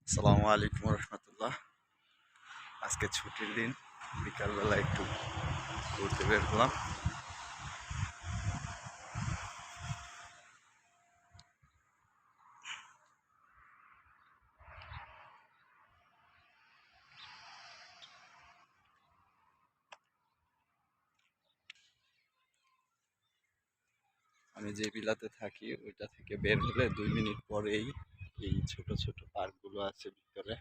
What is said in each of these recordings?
আসসালামু আলাইকুম রহমতুল্লাহ। আজকে ছুটির দিন, বিকালবেলা একটু ঘুরতে বের হলাম। আমি যে বিলাতে থাকি ওইটা থেকে বের হলে 2 মিনিট পরেই এই ছোট ছোট পার্কগুলো আছে ভিতরে।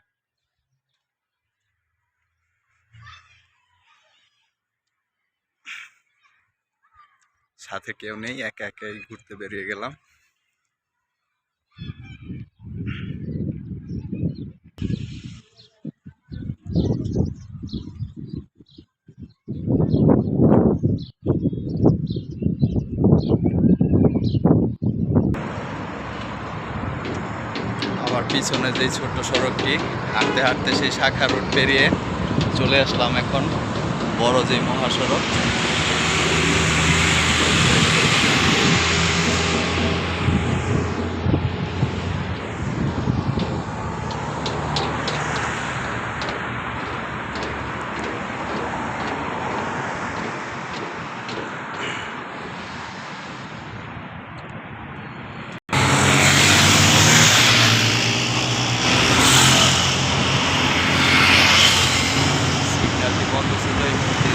সাথে কেউ নেই, একা একাই ঘুরতে বেরিয়ে গেলাম। আমার পিছনে যে ছোট্ট সড়কটি, হাঁটতে হাঁটতে সেই শাখা রোড পেরিয়ে চলে আসলাম এখন বড় যে মহাসড়ক। সিগন্যালটি বন্ধ ছিল, এই মুহূর্তে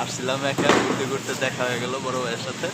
আসছিলাম একা, ঘুরতে ঘুরতে দেখা হয়ে গেল বড় ভাইয়ের সাথে।